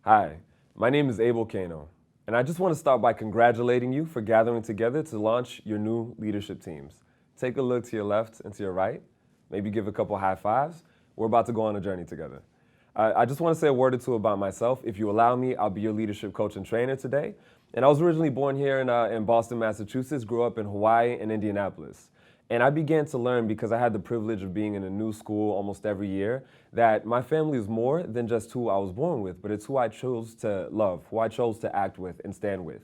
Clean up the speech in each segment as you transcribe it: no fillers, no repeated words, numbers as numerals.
Hi, my name is Abel Kano, and I just want to start by congratulating you for gathering together to launch your new leadership teams. Take a look to your left and to your right, maybe give a couple high fives. We're about to go on a journey together. I just want to say a word or two about myself. If you allow me, I'll be your leadership coach and trainer today. And I was originally born here in Boston, Massachusetts, grew up in Hawaii and Indianapolis. And I began to learn, because I had the privilege of being in a new school almost every year, that my family is more than just who I was born with, but it's who I chose to love, who I chose to act with and stand with.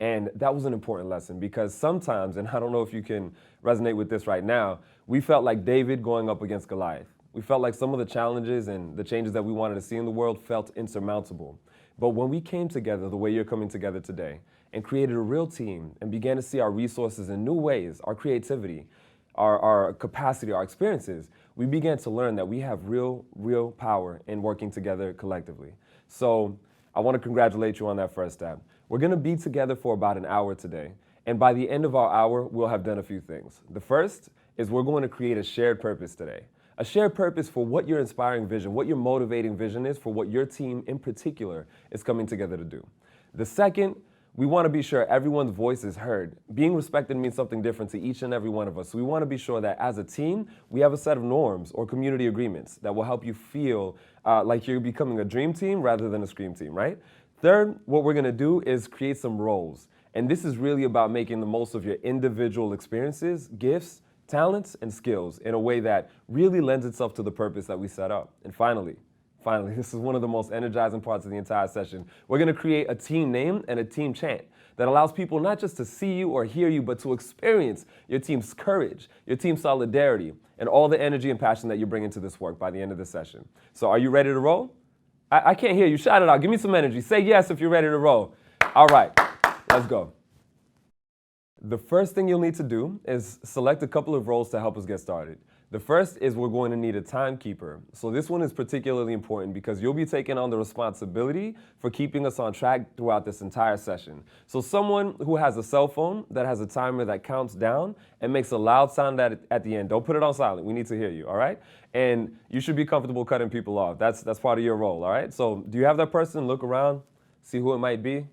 And that was an important lesson, because sometimes, and I don't know if you can resonate with this right now, we felt like David going up against Goliath. We felt like some of the challenges and the changes that we wanted to see in the world felt insurmountable. But when we came together the way you're coming together today and created a real team and began to see our resources in new ways, our creativity, our capacity, our experiences, we began to learn that we have real power in working together collectively. So I want to congratulate you on that first step. We're going to be together for about an hour today. And by the end of our hour, we'll have done a few things. The first is we're going to create a shared purpose today. A shared purpose for what your inspiring vision, what your motivating vision is for what your team in particular is coming together to do. The second, we want to be sure everyone's voice is heard. Being respected means something different to each and every one of us. So we want to be sure that as a team, we have a set of norms or community agreements that will help you feel like you're becoming a dream team rather than a scream team, right? Third, what we're going to do is create some roles. And this is really about making the most of your individual experiences, gifts, talents, and skills in a way that really lends itself to the purpose that we set up. And finally, this is one of the most energizing parts of the entire session. We're going to create a team name and a team chant that allows people not just to see you or hear you, but to experience your team's courage, your team's solidarity, and all the energy and passion that you bring into this work by the end of the session. So are you ready to roll? I can't hear you. Shout it out. Give me some energy. Say yes if you're ready to roll. All right, let's go. The first thing you'll need to do is select a couple of roles to help us get started. The first is we're going to need a timekeeper. So this one is particularly important because you'll be taking on the responsibility for keeping us on track throughout this entire session. So someone who has a cell phone that has a timer that counts down and makes a loud sound at the end. Don't put it on silent. We need to hear you, all right? And you should be comfortable cutting people off. That's part of your role, all right? So do you have that person? Look around, see who it might be.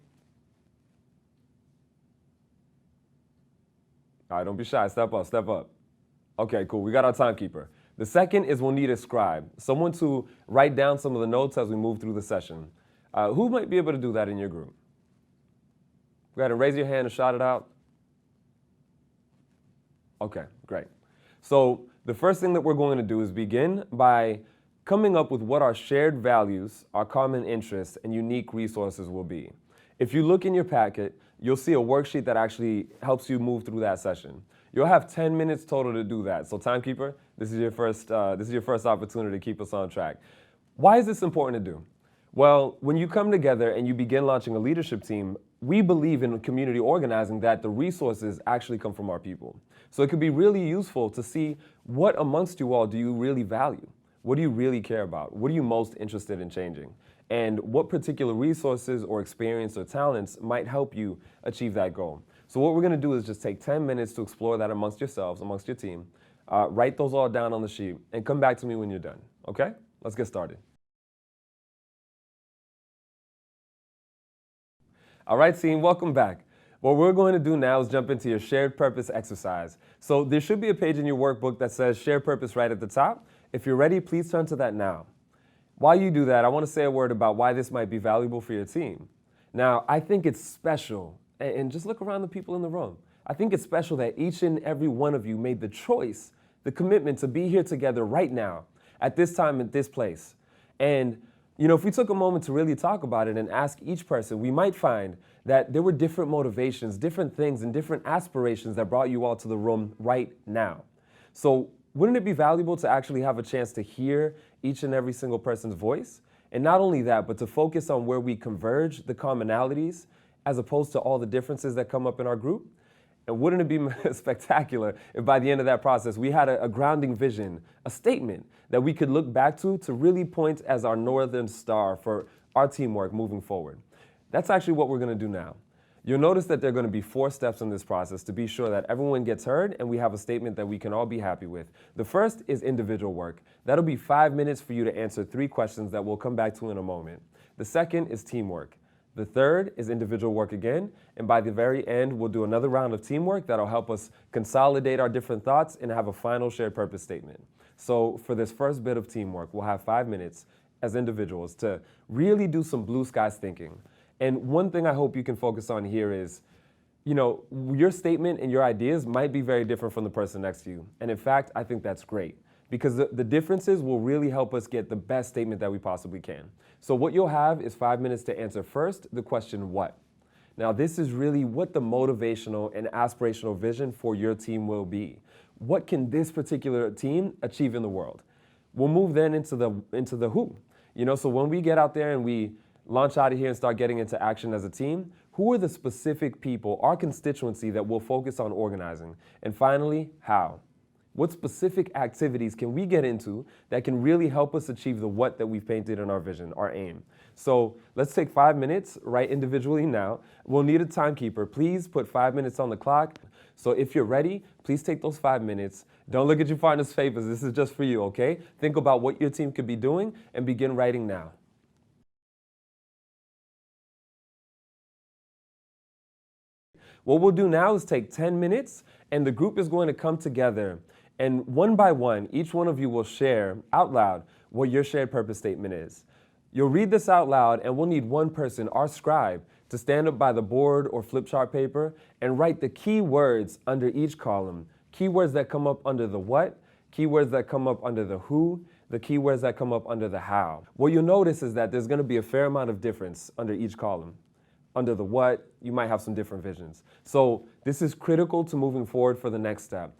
All right, don't be shy. Step up, step up. Okay, cool. We got our timekeeper. The second is we'll need a scribe, someone to write down some of the notes as we move through the session. Who might be able to do that in your group? Go ahead and raise your hand and shout it out. Okay, great. So the first thing that we're going to do is begin by coming up with what our shared values, our common interests, and unique resources will be. If you look in your packet, you'll see a worksheet that actually helps you move through that session. You'll have 10 minutes total to do that. So timekeeper, this is your first opportunity to keep us on track. Why is this important to do? Well, when you come together and you begin launching a leadership team, we believe in community organizing that the resources actually come from our people. So it could be really useful to see what amongst you all do you really value? What do you really care about? What are you most interested in changing? And what particular resources or experience or talents might help you achieve that goal? So what we're going to do is just take 10 minutes to explore that amongst yourselves, amongst your team. Write those all down on the sheet and come back to me when you're done. Okay? Let's get started. All right, team, welcome back. What we're going to do now is jump into your shared purpose exercise. So there should be a page in your workbook that says shared purpose right at the top. If you're ready, please turn to that now. While you do that, I want to say a word about why this might be valuable for your team. Now, I think it's special, and just look around the people in the room. I think it's special that each and every one of you made the choice, the commitment to be here together right now, at this time, at this place. And, you know, if we took a moment to really talk about it and ask each person, we might find that there were different motivations, different things, and different aspirations that brought you all to the room right now. So wouldn't it be valuable to actually have a chance to hear each and every single person's voice? And not only that, but to focus on where we converge, the commonalities, as opposed to all the differences that come up in our group? And wouldn't it be spectacular if by the end of that process we had a grounding vision, a statement that we could look back to really point as our northern star for our teamwork moving forward? That's actually what we're going to do now. You'll notice that there are going to be 4 steps in this process to be sure that everyone gets heard and we have a statement that we can all be happy with. The first is individual work. That'll be 5 minutes for you to answer 3 questions that we'll come back to in a moment. The second is teamwork. The third is individual work again. And by the very end, we'll do another round of teamwork that'll help us consolidate our different thoughts and have a final shared purpose statement. So for this first bit of teamwork, we'll have 5 minutes as individuals to really do some blue skies thinking. And one thing I hope you can focus on here is, your statement and your ideas might be very different from the person next to you. And in fact, I think that's great because the differences will really help us get the best statement that we possibly can. So what you'll have is 5 minutes to answer first the question, what? Now, this is really what the motivational and aspirational vision for your team will be. What can this particular team achieve in the world? We'll move then into the who. So when we get out there and we launch out of here and start getting into action as a team, who are the specific people, our constituency, that we'll focus on organizing? And finally, how? What specific activities can we get into that can really help us achieve the what that we've painted in our vision, our aim? So let's take 5 minutes, right, individually now. We'll need a timekeeper. Please put 5 minutes on the clock. So if you're ready, please take those 5 minutes. Don't look at your partner's favors. This is just for you, okay? Think about what your team could be doing and begin writing now. What we'll do now is take 10 minutes, and the group is going to come together. And one by one, each one of you will share out loud what your shared purpose statement is. You'll read this out loud, and we'll need one person, our scribe, to stand up by the board or flip chart paper and write the key words under each column. Keywords that come up under the what, keywords that come up under the who, the keywords that come up under the how. What you'll notice is that there's going to be a fair amount of difference under each column. Under the what, you might have some different visions. So this is critical to moving forward for the next step.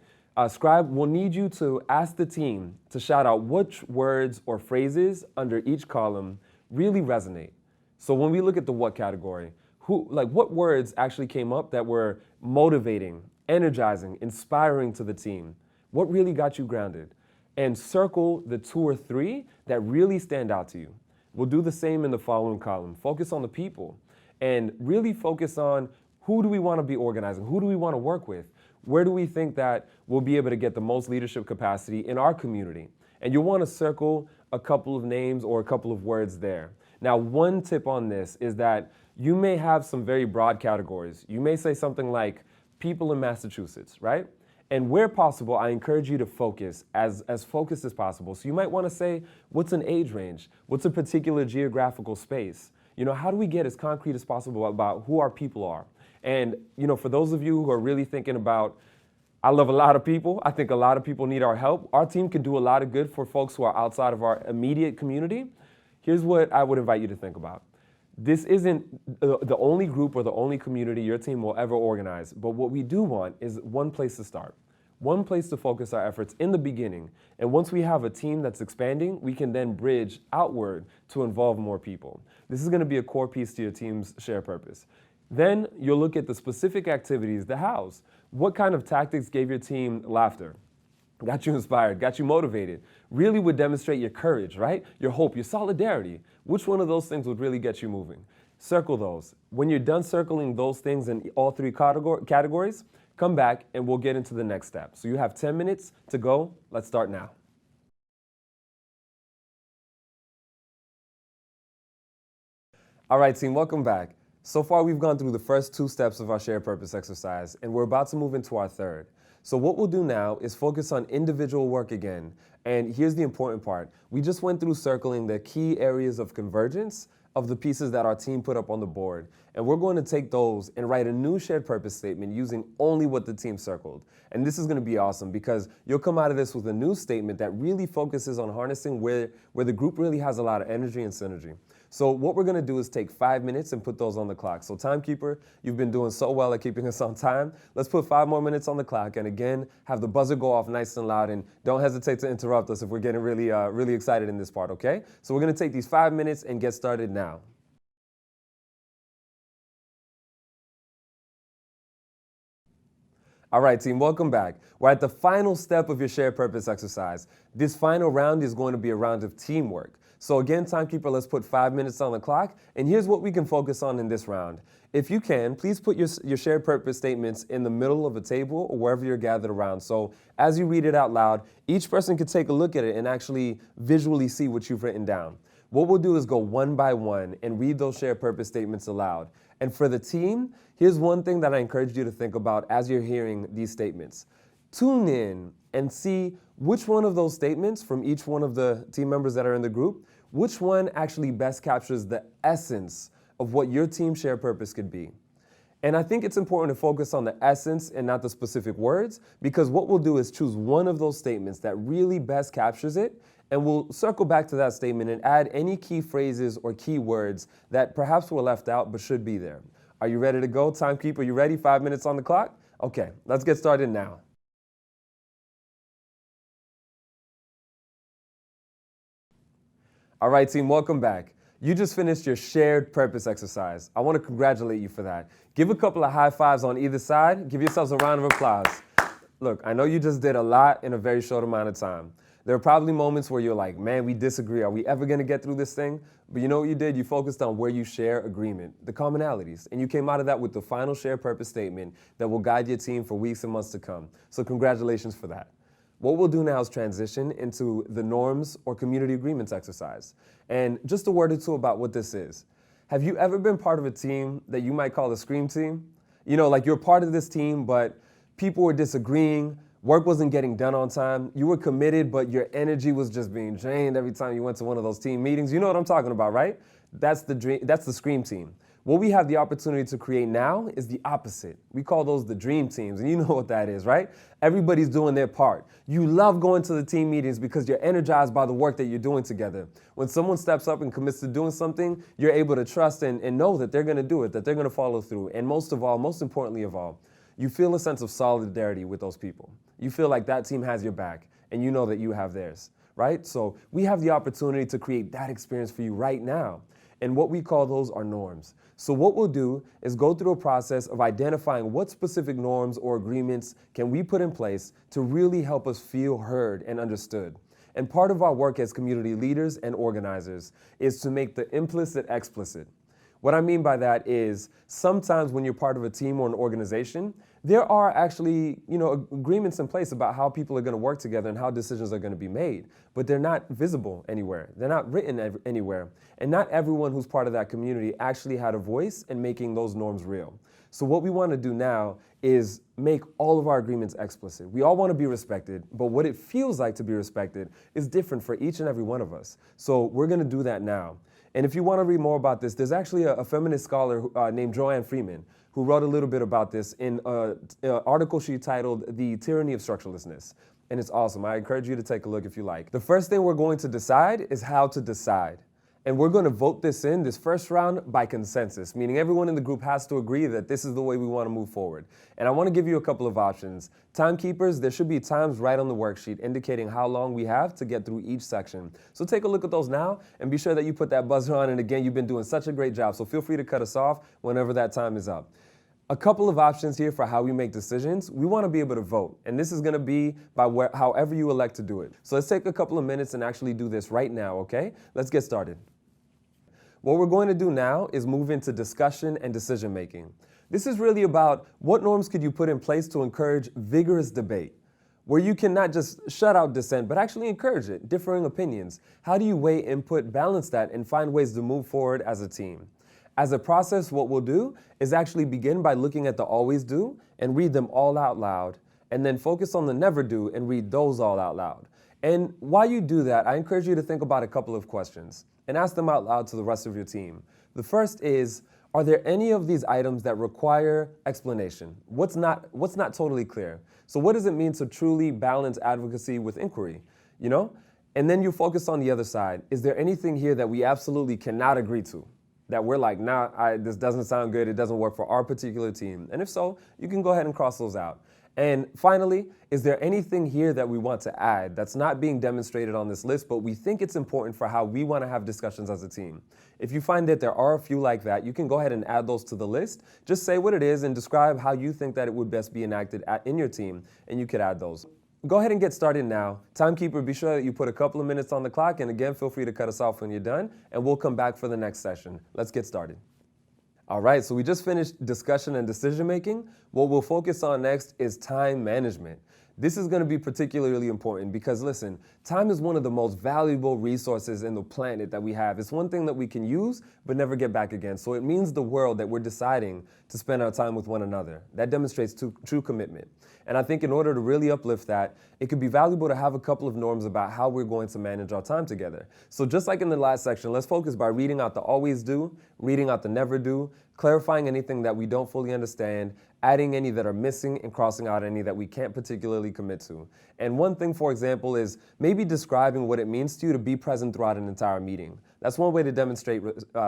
Scribe, we'll need you to ask the team to shout out which words or phrases under each column really resonate. So when we look at the what category, what words actually came up that were motivating, energizing, inspiring to the team? What really got you grounded? And circle the 2 or 3 that really stand out to you. We'll do the same in the following column. Focus on the people and really focus on who do we want to be organizing? Who do we want to work with? Where do we think that we'll be able to get the most leadership capacity in our community? And you'll want to circle a couple of names or a couple of words there. Now, one tip on this is that you may have some very broad categories. You may say something like people in Massachusetts, right? And where possible, I encourage you to focus as focused as possible. So you might want to say, what's an age range? What's a particular geographical space? How do we get as concrete as possible about who our people are? And, for those of you who are really thinking about, I love a lot of people. I think a lot of people need our help. Our team can do a lot of good for folks who are outside of our immediate community. Here's what I would invite you to think about. This isn't the only group or the only community your team will ever organize, but what we do want is one place to start, one place to focus our efforts in the beginning. And once we have a team that's expanding, we can then bridge outward to involve more people. This is going to be a core piece to your team's shared purpose. Then you'll look at the specific activities, the hows. What kind of tactics gave your team laughter? Got you inspired, got you motivated, really would demonstrate your courage, right? Your hope, your solidarity. Which one of those things would really get you moving? Circle those. When you're done circling those things in all 3 categories, come back and we'll get into the next step. So you have 10 minutes to go. Let's start now. All right, team, welcome back. So far, we've gone through the first 2 steps of our shared purpose exercise, and we're about to move into our third. So what we'll do now is focus on individual work again. And here's the important part. We just went through circling the key areas of convergence of the pieces that our team put up on the board. And we're going to take those and write a new shared purpose statement using only what the team circled. And this is going to be awesome because you'll come out of this with a new statement that really focuses on harnessing where the group really has a lot of energy and synergy. So what we're going to do is take 5 minutes and put those on the clock. So timekeeper, you've been doing so well at keeping us on time. Let's put 5 more minutes on the clock. And again, have the buzzer go off nice and loud. And don't hesitate to interrupt us if we're getting really excited in this part, okay? So we're going to take these 5 minutes and get started now. All right, team, welcome back. We're at the final step of your shared purpose exercise. This final round is going to be a round of teamwork. So again, timekeeper, let's put 5 minutes on the clock. And here's what we can focus on in this round. If you can, please put your shared purpose statements in the middle of a table or wherever you're gathered around. So as you read it out loud, each person could take a look at it and actually visually see what you've written down. What we'll do is go one by one and read those shared purpose statements aloud. And for the team, here's one thing that I encourage you to think about as you're hearing these statements. Tune in and see which one of those statements from each one of the team members that are in the group, which one actually best captures the essence of what your team shared purpose could be. And I think it's important to focus on the essence and not the specific words, because what we'll do is choose one of those statements that really best captures it, and we'll circle back to that statement and add any key phrases or key words that perhaps were left out but should be there. Are you ready to go? Timekeeper, you ready? 5 minutes on the clock? Okay, let's get started now. All right, team, welcome back. You just finished your shared purpose exercise. I want to congratulate you for that. Give a couple of high fives on either side. Give yourselves a round of applause. Look, I know you just did a lot in a very short amount of time. There are probably moments where you're like, man, we disagree. Are we ever going to get through this thing? But you know what you did? You focused on where you share agreement, the commonalities, and you came out of that with the final shared purpose statement that will guide your team for weeks and months to come. So congratulations for that. What we'll do now is transition into the norms or community agreements exercise. And just a word or two about what this is. Have you ever been part of a team that you might call a scream team? You know, like you're part of this team, but people were disagreeing, work wasn't getting done on time, you were committed, but your energy was just being drained every time you went to one of those team meetings. You know what I'm talking about, right? That's the scream team. What we have the opportunity to create now is the opposite. We call those the dream teams, and you know what that is, right? Everybody's doing their part. You love going to the team meetings because you're energized by the work that you're doing together. When someone steps up and commits to doing something, you're able to trust and know that they're going to do it, that they're going to follow through. And most of all, most importantly of all, you feel a sense of solidarity with those people. You feel like that team has your back, and you know that you have theirs, right? So we have the opportunity to create that experience for you right now. And what we call those are norms. So what we'll do is go through a process of identifying what specific norms or agreements can we put in place to really help us feel heard and understood. And part of our work as community leaders and organizers is to make the implicit explicit. What I mean by that is sometimes when you're part of a team or an organization, there are actually, agreements in place about how people are going to work together and how decisions are going to be made, but they're not visible anywhere. They're not written anywhere. And not everyone who's part of that community actually had a voice in making those norms real. So what we want to do now is make all of our agreements explicit. We all want to be respected, but what it feels like to be respected is different for each and every one of us. So we're going to do that now. And if you want to read more about this, there's actually a feminist scholar named Joanne Freeman who wrote a little bit about this in an article she titled The Tyranny of Structurelessness. And it's awesome. I encourage you to take a look if you like. The first thing we're going to decide is how to decide. And we're going to vote this first round, by consensus, meaning everyone in the group has to agree that this is the way we want to move forward. And I want to give you a couple of options. Timekeepers, there should be times right on the worksheet indicating how long we have to get through each section. So take a look at those now and be sure that you put that buzzer on. And again, you've been doing such a great job, so feel free to cut us off whenever that time is up. A couple of options here for how we make decisions. We want to be able to vote, and this is going to be by however you elect to do it. So let's take a couple of minutes and actually do this right now, okay? Let's get started. What we're going to do now is move into discussion and decision making. This is really about what norms could you put in place to encourage vigorous debate, where you can not just shut out dissent, but actually encourage it, differing opinions. How do you weigh input, balance that, and find ways to move forward as a team? As a process, what we'll do is actually begin by looking at the always do and read them all out loud, and then focus on the never do and read those all out loud. And while you do that, I encourage you to think about a couple of questions and ask them out loud to the rest of your team. The first is, are there any of these items that require explanation? What's not totally clear? So what does it mean to truly balance advocacy with inquiry? And then you focus on the other side. Is there anything here that we absolutely cannot agree to? That we're like, this doesn't sound good, it doesn't work for our particular team. And if so, you can go ahead and cross those out. And finally, is there anything here that we want to add that's not being demonstrated on this list, but we think it's important for how we want to have discussions as a team? If you find that there are a few like that, you can go ahead and add those to the list. Just say what it is and describe how you think that it would best be enacted in your team, and you could add those. Go ahead and get started now. Timekeeper, be sure that you put a couple of minutes on the clock, and again, feel free to cut us off when you're done, and we'll come back for the next session. Let's get started. All right, so we just finished discussion and decision making. What we'll focus on next is time management. This is going to be particularly important because, listen, time is one of the most valuable resources in the planet that we have. It's one thing that we can use but never get back again. So it means the world that we're deciding to spend our time with one another. That demonstrates true commitment. And I think in order to really uplift that, it could be valuable to have a couple of norms about how we're going to manage our time together. So just like in the last section, let's focus by reading out the always do, reading out the never do, clarifying anything that we don't fully understand, adding any that are missing, and crossing out any that we can't particularly commit to. And one thing, for example, is maybe describing what it means to you to be present throughout an entire meeting. That's one way to demonstrate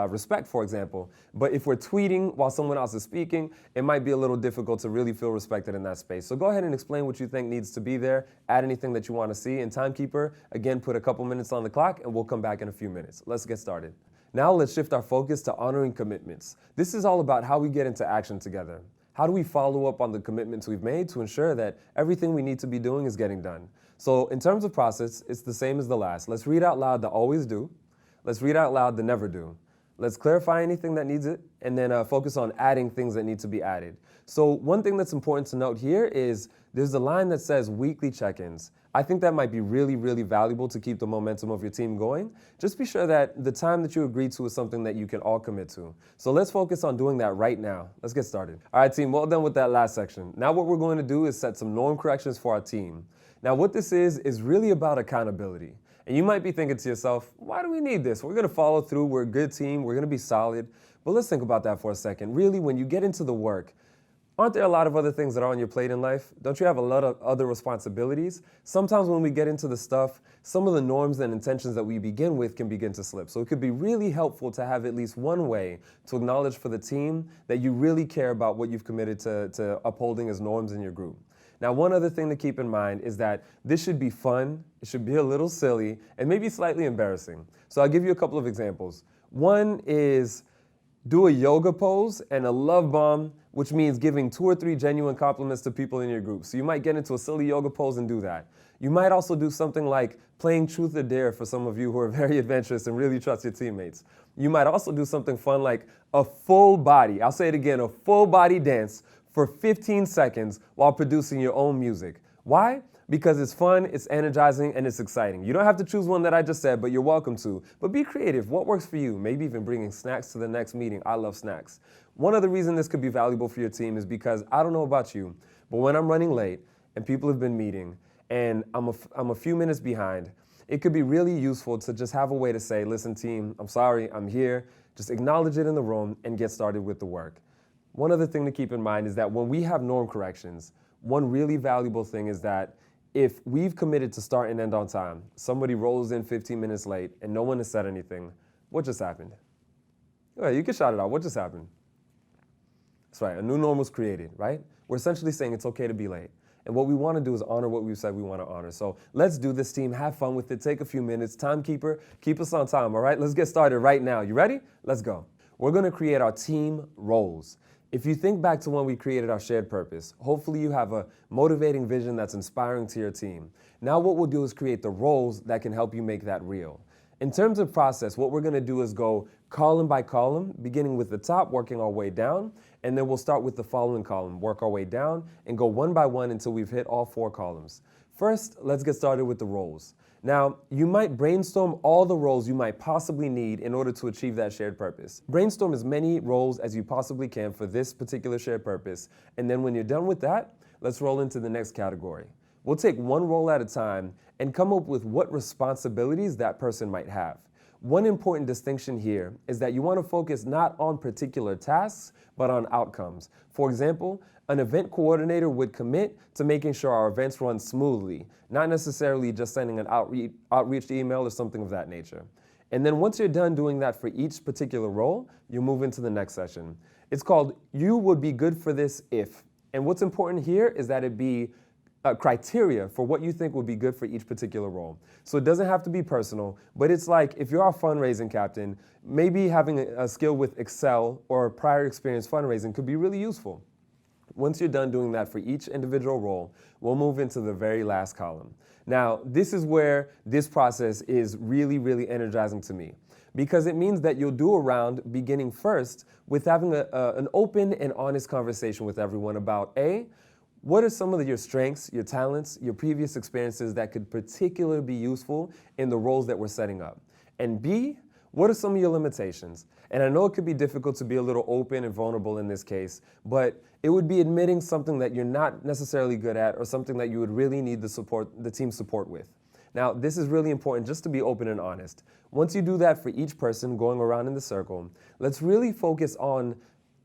respect, for example. But if we're tweeting while someone else is speaking, it might be a little difficult to really feel respected in that space. So go ahead and explain what you think needs to be there, add anything that you want to see. And Timekeeper, again, put a couple minutes on the clock, and we'll come back in a few minutes. Let's get started. Now let's shift our focus to honoring commitments. This is all about how we get into action together. How do we follow up on the commitments we've made to ensure that everything we need to be doing is getting done? So in terms of process, it's the same as the last. Let's read out loud the always do. Let's read out loud the never do. Let's clarify anything that needs it, and then focus on adding things that need to be added. So one thing that's important to note here is there's a line that says weekly check-ins. I think that might be really, really valuable to keep the momentum of your team going. Just be sure that the time that you agree to is something that you can all commit to. So let's focus on doing that right now. Let's get started. All right, team, well done with that last section. Now what we're going to do is set some norm corrections for our team. Now what this is really about accountability. And you might be thinking to yourself, why do we need this? We're going to follow through. We're a good team. We're going to be solid. But let's think about that for a second. Really, when you get into the work, aren't there a lot of other things that are on your plate in life? Don't you have a lot of other responsibilities? Sometimes when we get into the stuff, some of the norms and intentions that we begin with can begin to slip. So it could be really helpful to have at least one way to acknowledge for the team that you really care about what you've committed to upholding as norms in your group. Now, one other thing to keep in mind is that this should be fun, it should be a little silly, and maybe slightly embarrassing. So I'll give you a couple of examples. One is do a yoga pose and a love bomb, which means giving 2 or 3 genuine compliments to people in your group. So you might get into a silly yoga pose and do that. You might also do something like playing truth or dare for some of you who are very adventurous and really trust your teammates. You might also do something fun like a full body, I'll say it again, a full body dance for 15 seconds while producing your own music. Why? Because it's fun, it's energizing, and it's exciting. You don't have to choose one that I just said, but you're welcome to. But be creative. What works for you? Maybe even bringing snacks to the next meeting. I love snacks. One other reason this could be valuable for your team is because I don't know about you, but when I'm running late and people have been meeting and I'm a few minutes behind, it could be really useful to just have a way to say, listen, team, I'm sorry, I'm here. Just acknowledge it in the room and get started with the work. One other thing to keep in mind is that when we have norm corrections, one really valuable thing is that if we've committed to start and end on time, somebody rolls in 15 minutes late and no one has said anything, what just happened? Well, you can shout it out. What just happened? That's right. A new norm was created, right? We're essentially saying it's okay to be late. And what we want to do is honor what we've said we want to honor. So let's do this, team. Have fun with it. Take a few minutes. Timekeeper, keep us on time, all right? Let's get started right now. You ready? Let's go. We're going to create our team roles. If you think back to when we created our shared purpose, hopefully you have a motivating vision that's inspiring to your team. Now what we'll do is create the roles that can help you make that real. In terms of process, what we're going to do is go column by column, beginning with the top, working our way down, and then we'll start with the following column, work our way down, and go one by one until we've hit all 4 columns. First, let's get started with the roles. Now, you might brainstorm all the roles you might possibly need in order to achieve that shared purpose. Brainstorm as many roles as you possibly can for this particular shared purpose, and then when you're done with that, let's roll into the next category. We'll take one role at a time and come up with what responsibilities that person might have. One important distinction here is that you want to focus not on particular tasks, but on outcomes. For example, an event coordinator would commit to making sure our events run smoothly, not necessarily just sending an outreach email or something of that nature. And then once you're done doing that for each particular role, you move into the next session. It's called You Would Be Good for This If. And what's important here is that it be criteria for what you think would be good for each particular role. So it doesn't have to be personal, but it's like if you're our fundraising captain, maybe having a skill with Excel or prior experience fundraising could be really useful. Once you're done doing that for each individual role, we'll move into the very last column. Now, this is where this process is really, really energizing to me because it means that you'll do a round beginning first with having an open and honest conversation with everyone about A, What are some of your strengths, your talents, your previous experiences that could particularly be useful in the roles that we're setting up? And B, what are some of your limitations? And I know it could be difficult to be a little open and vulnerable in this case, but it would be admitting something that you're not necessarily good at or something that you would really need the team's support with. Now, this is really important just to be open and honest. Once you do that for each person going around in the circle, let's really focus on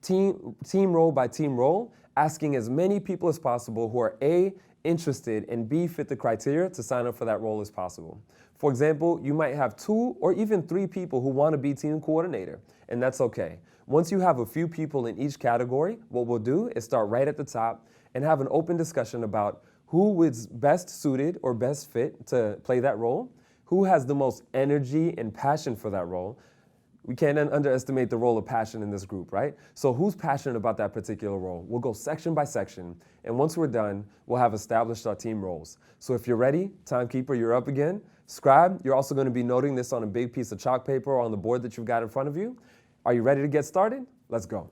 team role by team role, asking as many people as possible who are A, interested, and B, fit the criteria to sign up for that role as possible. For example, you might have 2 or even 3 people who want to be team coordinator, and that's okay. Once you have a few people in each category, what we'll do is start right at the top and have an open discussion about who is best suited or best fit to play that role, who has the most energy and passion for that role. We can't underestimate the role of passion in this group, right? So who's passionate about that particular role? We'll go section by section, and once we're done, we'll have established our team roles. So if you're ready, timekeeper, you're up again. Scribe, you're also going to be noting this on a big piece of chalk paper or on the board that you've got in front of you. Are you ready to get started? Let's go.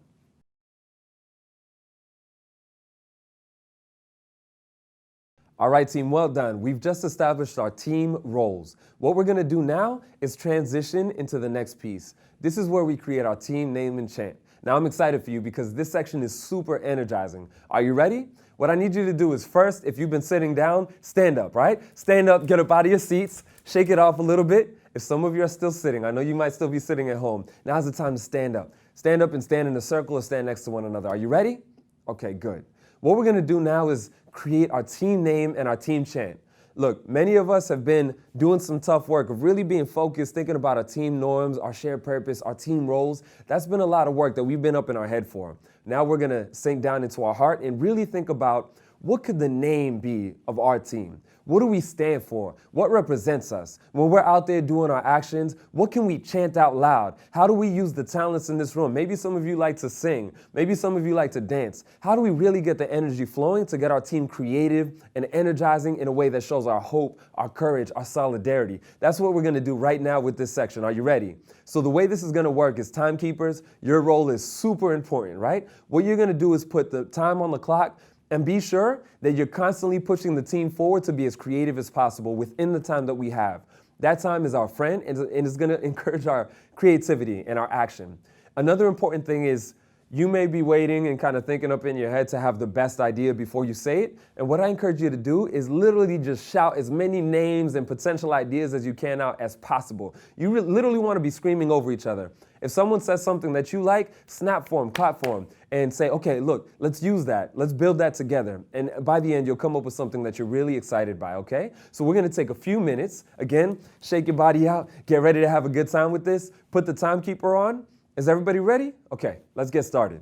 All right, team, well done. We've just established our team roles. What we're gonna do now is transition into the next piece. This is where we create our team name and chant. Now I'm excited for you because this section is super energizing. Are you ready? What I need you to do is first, if you've been sitting down, stand up, right? Stand up, get up out of your seats, shake it off a little bit. If some of you are still sitting, I know you might still be sitting at home. Now's the time to stand up. Stand up and stand in a circle or stand next to one another. Are you ready? Okay, good. What we're gonna do now is create our team name and our team chant. Look, many of us have been doing some tough work of really being focused, thinking about our team norms, our shared purpose, our team roles. That's been a lot of work that we've been up in our head for. Now we're gonna sink down into our heart and really think about what could the name be of our team? What do we stand for? What represents us? When we're out there doing our actions, what can we chant out loud? How do we use the talents in this room? Maybe some of you like to sing. Maybe some of you like to dance. How do we really get the energy flowing to get our team creative and energizing in a way that shows our hope, our courage, our solidarity? That's what we're gonna do right now with this section. Are you ready? So the way this is gonna work is timekeepers, your role is super important, right? What you're gonna do is put the time on the clock, and be sure that you're constantly pushing the team forward to be as creative as possible within the time that we have. That time is our friend and is going to encourage our creativity and our action. Another important thing is you may be waiting and kind of thinking up in your head to have the best idea before you say it. And what I encourage you to do is literally just shout as many names and potential ideas as you can out as possible. You literally want to be screaming over each other. If someone says something that you like, snap for them, clap for them, and say, okay, look, let's use that. Let's build that together. And by the end, you'll come up with something that you're really excited by, okay? So we're going to take a few minutes. Again, shake your body out. Get ready to have a good time with this. Put the timekeeper on. Is everybody ready? Okay, let's get started.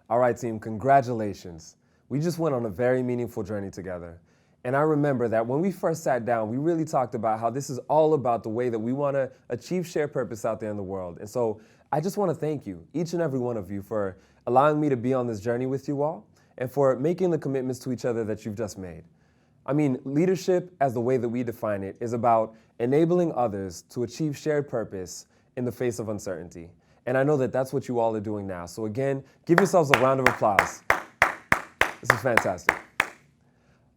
All right, team, congratulations. We just went on a very meaningful journey together. And I remember that when we first sat down, we really talked about how this is all about the way that we want to achieve shared purpose out there in the world. And so I just want to thank you, each and every one of you, for allowing me to be on this journey with you all and for making the commitments to each other that you've just made. I mean, leadership, as the way that we define it, is about enabling others to achieve shared purpose in the face of uncertainty. And I know that that's what you all are doing now. So again, give yourselves a round of applause. This is fantastic.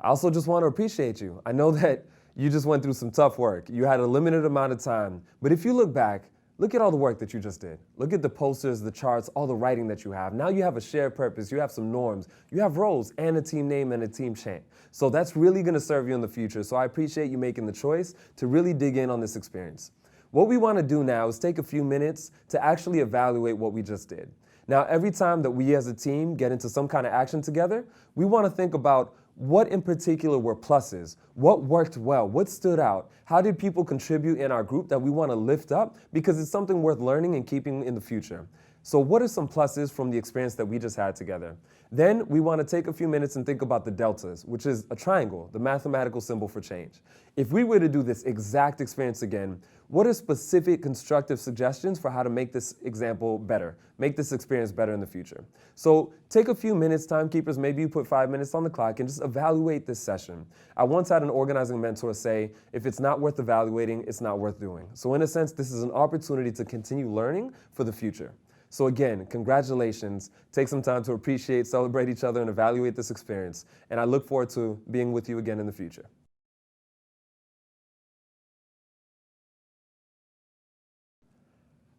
I also just want to appreciate you. I know that you just went through some tough work. You had a limited amount of time. But if you look back, look at all the work that you just did. Look at the posters, the charts, all the writing that you have. Now you have a shared purpose. You have some norms. You have roles and a team name and a team chant. So that's really going to serve you in the future. So I appreciate you making the choice to really dig in on this experience. What we want to do now is take a few minutes to actually evaluate what we just did. Now, every time that we as a team get into some kind of action together, we want to think about what in particular were pluses, what worked well, what stood out, how did people contribute in our group that we want to lift up because it's something worth learning and keeping in the future. So what are some pluses from the experience that we just had together? Then we want to take a few minutes and think about the deltas, which is a triangle, the mathematical symbol for change. If we were to do this exact experience again, what are specific constructive suggestions for how to make this example better, make this experience better in the future? So take a few minutes, timekeepers, maybe you put 5 minutes on the clock and just evaluate this session. I once had an organizing mentor say, if it's not worth evaluating, it's not worth doing. So in a sense, this is an opportunity to continue learning for the future. So again, congratulations. Take some time to appreciate, celebrate each other, and evaluate this experience. And I look forward to being with you again in the future.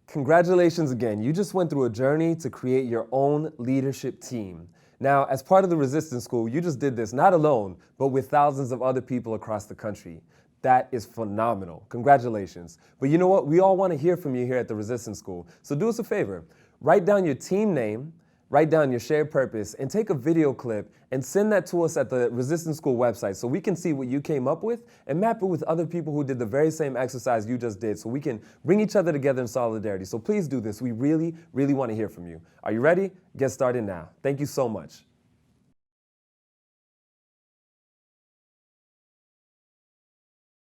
Congratulations again. You just went through a journey to create your own leadership team. Now, as part of the Resistance School, you just did this not alone, but with thousands of other people across the country. That is phenomenal. Congratulations. But you know what? We all want to hear from you here at the Resistance School. So do us a favor. Write down your team name, write down your shared purpose, and take a video clip and send that to us at the Resistance School website so we can see what you came up with and map it with other people who did the very same exercise you just did so we can bring each other together in solidarity. So please do this. We really, really want to hear from you. Are you ready? Get started now. Thank you so much.